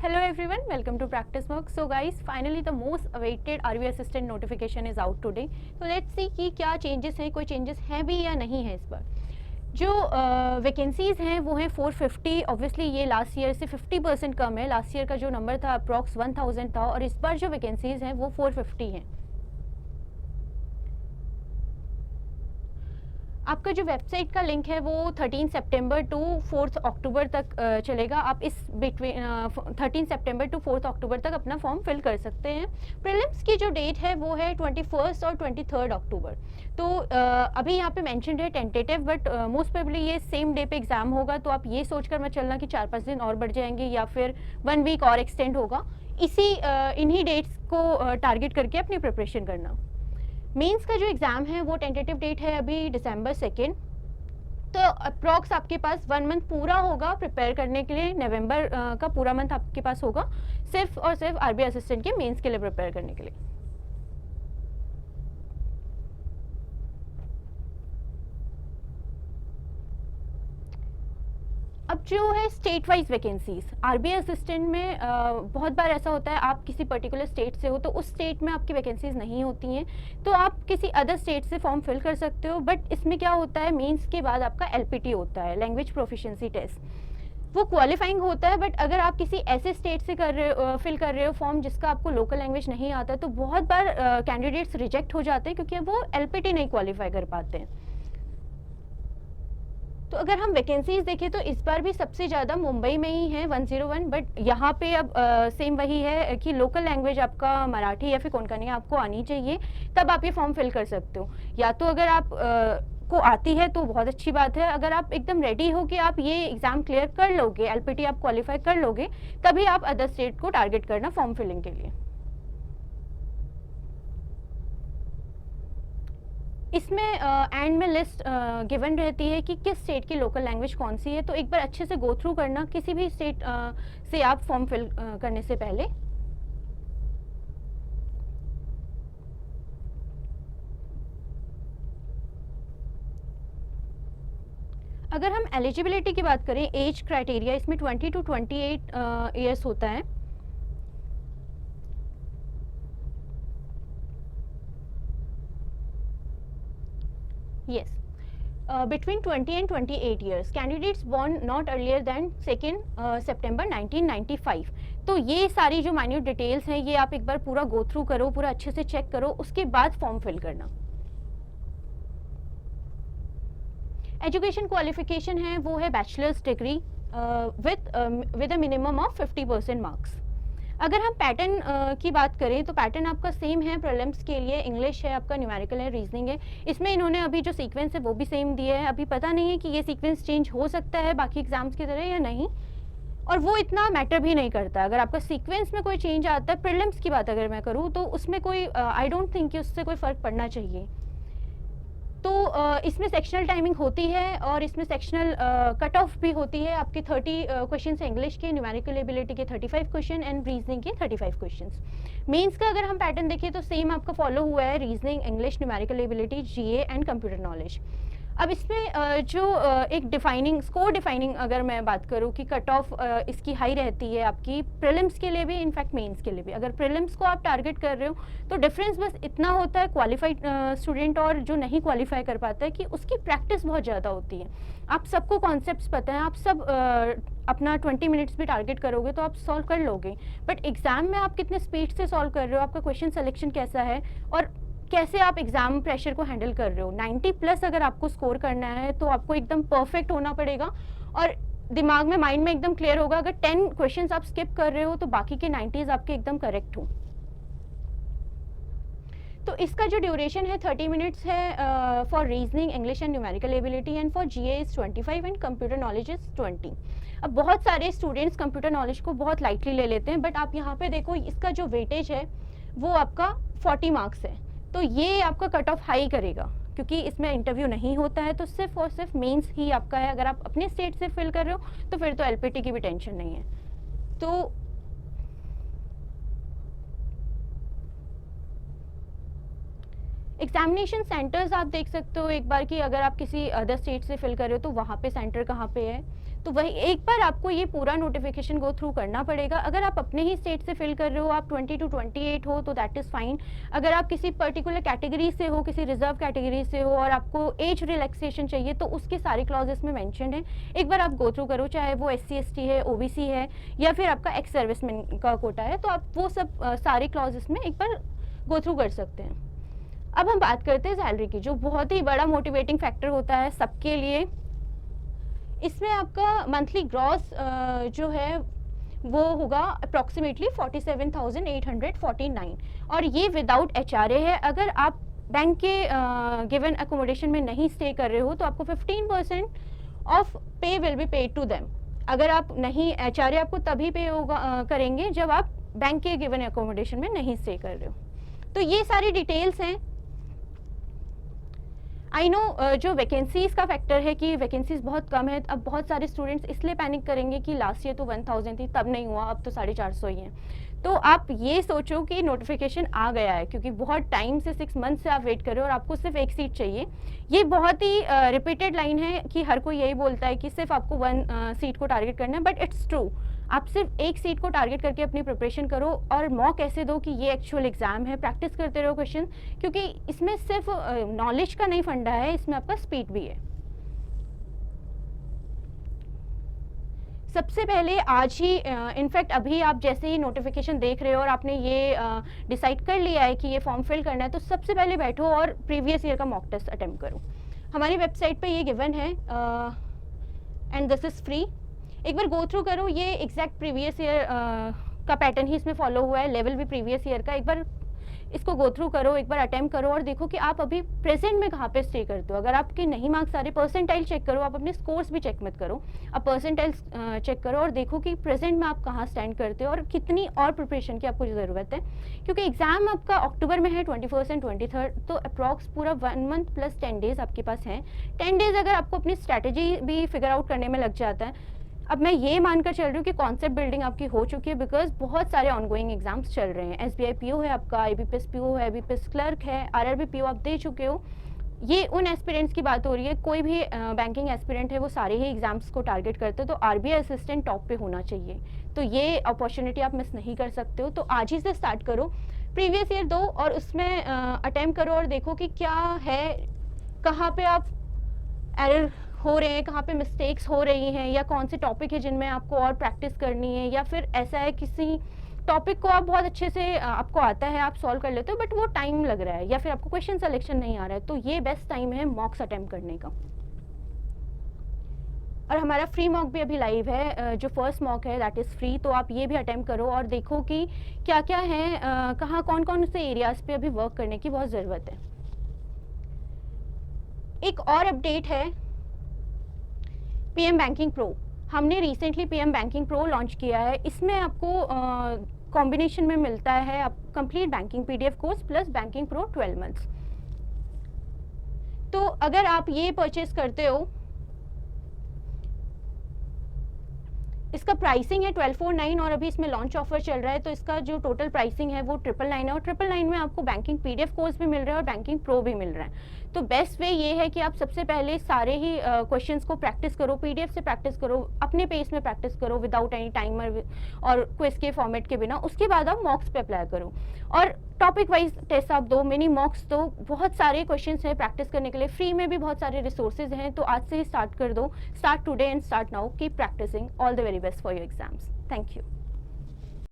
Hello everyone, welcome to Practice Work. So guys, finally the most awaited RV assistant notification is out today. So let's see कि क्या changes हैं, कोई changes हैं भी या नहीं है इस बार. जो वैकेंसीज़ हैं वो हैं 450. ऑब्वियसली ये लास्ट ईयर से 50% कम है. लास्ट ईयर का जो नंबर था अप्रॉक्स 1000 था और इस बार जो वैकेंसीज़ हैं वो 450 हैं. आपका जो वेबसाइट का लिंक है वो 13 सितंबर टू 4 अक्टूबर तक चलेगा. आप इस बिटवीन 13 सितंबर टू 4 अक्टूबर तक अपना फॉर्म फिल कर सकते हैं. प्रीलिम्स की जो डेट है वो है 21 और 23 अक्टूबर. तो अभी यहाँ पे मेंशन्ड है टेंटेटिव, बट मोस्ट प्रोबेबली ये सेम डे पे एग्ज़ाम होगा. तो आप ये सोचकर मत चलना कि 4-5 दिन और बढ़ जाएंगे या फिर 1 वीक और एक्सटेंड होगा. इन्हीं डेट्स को टारगेट करके अपनी प्रिपरेशन करना. मेंस का जो एग्ज़ाम है वो टेंटेटिव डेट है अभी December 2. तो अप्रॉक्स आपके पास 1 मंथ पूरा होगा प्रिपेयर करने के लिए. नवंबर का पूरा मंथ आपके पास होगा सिर्फ और सिर्फ आरबी असिस्टेंट के मेंस के लिए प्रिपेयर करने के लिए. अब जो है state wise vacancies RBI assistant में बहुत बार ऐसा होता है आप किसी पर्टिकुलर स्टेट से हो तो उस स्टेट में आपकी वैकेंसीज नहीं होती हैं, तो आप किसी अदर स्टेट से फॉर्म फिल कर सकते हो. बट इसमें क्या होता है, मेंस के बाद आपका एलपीटी होता है, लैंग्वेज प्रोफिशिएंसी टेस्ट. वो क्वालिफाइंग होता है. बट अगर आप किसी ऐसे स्टेट से फिल कर रहे हो फॉर्म जिसका आपको लोकल लैंग्वेज नहीं आता, तो बहुत बार कैंडिडेट्स रिजेक्ट हो जाते हैं क्योंकि वो एलपीटी नहीं क्वालिफाई कर पाते हैं. तो अगर हम वैकेंसीज देखें तो इस बार भी सबसे ज़्यादा मुंबई में ही है 101. बट यहाँ पे अब सेम वही है कि लोकल लैंग्वेज आपका मराठी या फिर कोंकणी आपको आनी चाहिए, तब आप ये फॉर्म फिल कर सकते हो. या तो अगर आप को आती है तो बहुत अच्छी बात है. अगर आप एकदम रेडी हो कि आप ये एग्ज़ाम क्लियर कर लोगे, एलपीटी आप क्वालिफाई कर लोगे, तभी आप अदर स्टेट को टारगेट करना फॉर्म फिलिंग के लिए. इसमें एंड में लिस्ट गिवन रहती है कि किस स्टेट की लोकल लैंग्वेज कौन सी है. तो एक बार अच्छे से गो थ्रू करना किसी भी स्टेट से आप फॉर्म फिल करने से पहले. अगर हम एलिजिबिलिटी की बात करें, एज क्राइटेरिया इसमें 20 to 28 ईयर्स होता है. Yes. Between 20 and 28 years, candidates born not earlier than 2 September 1995. तो ये सारी जो माइन्यूट डिटेल्स हैं ये आप एक बार पूरा गो थ्रू करो, पूरा अच्छे से चेक करो, उसके बाद फॉर्म फिल करना. एजुकेशन क्वालिफिकेशन है वो है bachelors degree with a minimum of 50% marks. अगर हम पैटर्न की बात करें तो पैटर्न आपका सेम है. प्रीलिम्स के लिए इंग्लिश है, आपका न्यूमेरिकल है, रीजनिंग है. इसमें इन्होंने अभी जो सीक्वेंस है वो भी सेम दिया है. अभी पता नहीं है कि ये सीक्वेंस चेंज हो सकता है बाकी एग्जाम्स की तरह या नहीं, और वो इतना मैटर भी नहीं करता. अगर आपका सीक्वेंस में कोई चेंज आता है, प्रीलिम्स की बात अगर मैं करूँ तो उसमें कोई आई डोंट थिंक कि उससे कोई फ़र्क पड़ना चाहिए. तो इसमें सेक्शनल टाइमिंग होती है और इसमें सेक्शनल कट ऑफ भी होती है. आपके 30 क्वेश्चन है इंग्लिश के, न्यूमेरिकल एबिलिटी के 35 क्वेश्चन एंड रीजनिंग के 35 क्वेश्चन. मेंस का अगर हम पैटर्न देखें तो सेम आपका फॉलो हुआ है, reasoning, English, numerical ability, GA and computer knowledge. अब इसमें जो एक डिफाइनिंग स्कोर डिफाइनिंग अगर मैं बात करूँ कि कट ऑफ इसकी हाई रहती है आपकी प्रीलिम्स के लिए भी, इनफैक्ट मेंस के लिए भी. अगर प्रीलिम्स को आप टारगेट कर रहे हो तो डिफरेंस बस इतना होता है क्वालिफाइड स्टूडेंट और जो नहीं क्वालिफाई कर पाता है कि उसकी प्रैक्टिस बहुत ज़्यादा होती है. आप सबको कॉन्सेप्ट्स पता है, आप सब अपना 20 मिनट्स भी टारगेट करोगे तो आप सॉल्व कर लोगे. बट एग्ज़ाम में आप कितने स्पीड से सॉल्व कर रहे हो, आपका क्वेश्चन सिलेक्शन कैसा है और कैसे आप एग्ज़ाम प्रेशर को हैंडल कर रहे हो. 90+ अगर आपको स्कोर करना है तो आपको एकदम परफेक्ट होना पड़ेगा और दिमाग में, माइंड में एकदम क्लियर होगा. अगर 10 क्वेश्चंस आप स्किप कर रहे हो तो बाकी के 90s आपके एकदम करेक्ट हो. तो इसका जो ड्यूरेशन है 30 मिनट्स है for reasoning, English and numerical ability, and for GA is 25 and computer knowledge is 20. अब बहुत सारे स्टूडेंट्स कंप्यूटर नॉलेज को बहुत लाइटली ले लेते हैं, बट आप यहाँ पे देखो इसका जो वेटेज है वो आपका 40 मार्क्स है. तो ये आपका कट ऑफ हाई करेगा क्योंकि इसमें इंटरव्यू नहीं होता है, तो सिर्फ और सिर्फ मेंस ही आपका है. अगर आप अपने स्टेट से फिल कर रहे हो तो फिर तो एलपीटी की भी टेंशन नहीं है. तो एग्जामिनेशन सेंटर्स आप देख सकते हो एक बार कि अगर आप किसी अदर स्टेट से फिल कर रहे हो तो वहाँ पे सेंटर कहाँ पे है. तो वही एक बार आपको ये पूरा नोटिफिकेशन गो थ्रू करना पड़ेगा। अगर आप अपने ही स्टेट से फिल कर रहे हो, आप 20 to 28 हो तो दैट इज़ फाइन। अगर आप किसी पर्टिकुलर कैटेगरी से हो, किसी रिजर्व कैटेगरी से हो और आपको एज रिलैक्सेशन चाहिए तो उसके सारे क्लॉजेस में मेंशन्ड है। एक बार आप गो थ्रू करो, चाहे वो SC/ST है, OBC है या फिर आपका एक्स सर्विसमैन का कोटा है, तो आप वो सब सारे क्लॉजेस में एक बार गो थ्रू कर सकते हैं। अब हम बात करते हैं सैलरी की, जो बहुत ही बड़ा मोटिवेटिंग फैक्टर होता है सबके लिए। इसमें आपका मंथली ग्रॉस जो है वो होगा अप्रॉक्सीमेटली 47,849 और ये विदाउट HRA है। अगर आप बैंक के गिवन अकोमोडेशन में नहीं स्टे कर रहे हो तो आपको 15% ऑफ पे will be paid to them. अगर आप नहीं, HRA आपको तभी पे होगा करेंगे जब आप बैंक के गिवन अकोमोडेशन में नहीं स्टे कर रहे हो। तो ये सारी डिटेल्स हैं। आई नो जो वैकेंसीज़ का फैक्टर है कि वैकेंसीज़ बहुत कम है। अब बहुत सारे स्टूडेंट्स इसलिए पैनिक करेंगे कि लास्ट ईयर तो 1000 थी, तब नहीं हुआ, अब तो 450 ही हैं। तो आप ये सोचो कि नोटिफिकेशन आ गया है, क्योंकि बहुत टाइम से 6 मंथ से आप वेट कर रहे हो और आपको सिर्फ एक सीट चाहिए। ये बहुत ही रिपीटेड लाइन है कि हर कोई यही बोलता है कि सिर्फ आपको 1 सीट को टारगेट करना है, बट इट्स ट्रू। आप सिर्फ एक सीट को टारगेट करके अपनी प्रिपरेशन करो और मॉक ऐसे दो कि ये एक्चुअल एग्जाम है। प्रैक्टिस करते रहो क्वेश्चन, क्योंकि इसमें सिर्फ नॉलेज का नहीं फंडा है, इसमें आपका स्पीड भी है। सबसे पहले आज ही इनफैक्ट अभी आप जैसे ही नोटिफिकेशन देख रहे हो और आपने ये डिसाइड कर लिया है कि ये फॉर्म फिल करना है, तो सबसे पहले बैठो और प्रीवियस ईयर का मॉक टेस्ट अटेम्प्ट करो। हमारी वेबसाइट पे ये गिवन है एंड दिस इज़ फ्री। एक बार गो थ्रू करो, ये एग्जैक्ट प्रीवियस ईयर का पैटर्न ही इसमें फॉलो हुआ है, लेवल भी प्रीवियस ईयर का। एक बार इसको गो थ्रू करो, एक बार अटेम्प्ट करो और देखो कि आप अभी प्रेजेंट में कहाँ पे स्टे करते हो। अगर आपके नहीं मार्क्स आ रहे, परसेंटाइल चेक करो, आप अपने स्कोर्स भी चेक मत करो, आप परसेंटाइल चेक करो और देखो कि प्रेजेंट में आप कहाँ स्टैंड करते हो और कितनी और प्रिपरेशन की आपको ज़रूरत है। क्योंकि एग्जाम आपका अक्टूबर में है 21 एंड 23, तो अप्रॉक्स पूरा 1 मंथ प्लस 10 डेज आपके पास हैं। 10 डेज अगर आपको अपनी स्ट्रैटेजी भी फिगर आउट करने में लग जाता है। अब मैं ये मानकर चल रही हूँ कि कॉन्सेप्ट बिल्डिंग आपकी हो चुकी है, बिकॉज बहुत सारे ऑनगोइंग एग्जाम्स चल रहे हैं। SBI PO है आपका, IBPS PO है, IBPS क्लर्क है, RRB PO आप दे चुके हो। ये उन एस्पिरेंट्स की बात हो रही है। कोई भी बैंकिंग एस्पिरेंट है वो सारे ही एग्जाम्स को टारगेट करते हो, तो RBI असिस्टेंट टॉप पे होना चाहिए। तो ये अपॉर्चुनिटी आप मिस नहीं कर सकते हो। तो आज ही से स्टार्ट करो, प्रीवियस ईयर दो और उसमें अटेम्प्ट करो और देखो कि क्या है, कहाँ पे आप एरर हो रहे हैं, कहाँ पे मिस्टेक्स हो रही हैं, या कौन से टॉपिक है जिनमें आपको और प्रैक्टिस करनी है, या फिर ऐसा है किसी टॉपिक को आप बहुत अच्छे से आपको आता है, आप सॉल्व कर लेते हो, बट वो टाइम लग रहा है, या फिर आपको क्वेश्चन सिलेक्शन नहीं आ रहा है। तो ये बेस्ट टाइम है मॉक्स अटेम्प्ट करने का। और हमारा फ्री मॉक भी अभी लाइव है, जो फर्स्ट मॉक है दैट इज़ फ्री। तो आप ये भी अटेम्प्ट करो और देखो कि क्या क्या है, कहाँ कौन कौन से एरियाज़ पे अभी वर्क करने की बहुत ज़रूरत है। एक और अपडेट है, PM बैंकिंग प्रो। हमने recently PM banking pro launch किया है। इसमें आपको कॉम्बिनेशन में मिलता है आप complete banking PDF course plus banking pro 12 months. तो अगर आप ये परचेज करते हो, इसका प्राइसिंग है 1249 और अभी इसमें लॉन्च ऑफर चल रहा है, तो इसका जो टोटल प्राइसिंग है वो 999 है। और 999 में आपको बैंकिंग PDF कोर्स भी मिल रहा है और बैंकिंग प्रो भी मिल रहा है। तो बेस्ट वे ये है कि आप सबसे पहले सारे ही क्वेश्चंस को प्रैक्टिस करो, PDF से प्रैक्टिस करो, अपने पेस में प्रैक्टिस करो विदाउट एनी टाइमर और क्विज के फॉर्मेट के बिना। उसके बाद आप मॉक्स पे अप्लाई करो और टॉपिक वाइज टेस्ट आप दो, मिनी मॉक्स दो। बहुत सारे क्वेश्चंस हैं प्रैक्टिस करने के लिए, फ्री में भी बहुत सारे रिसोर्सेज हैं। तो आज से ही स्टार्ट कर दो, start today and start now, keep practising. All the very best for your exams. Thank you.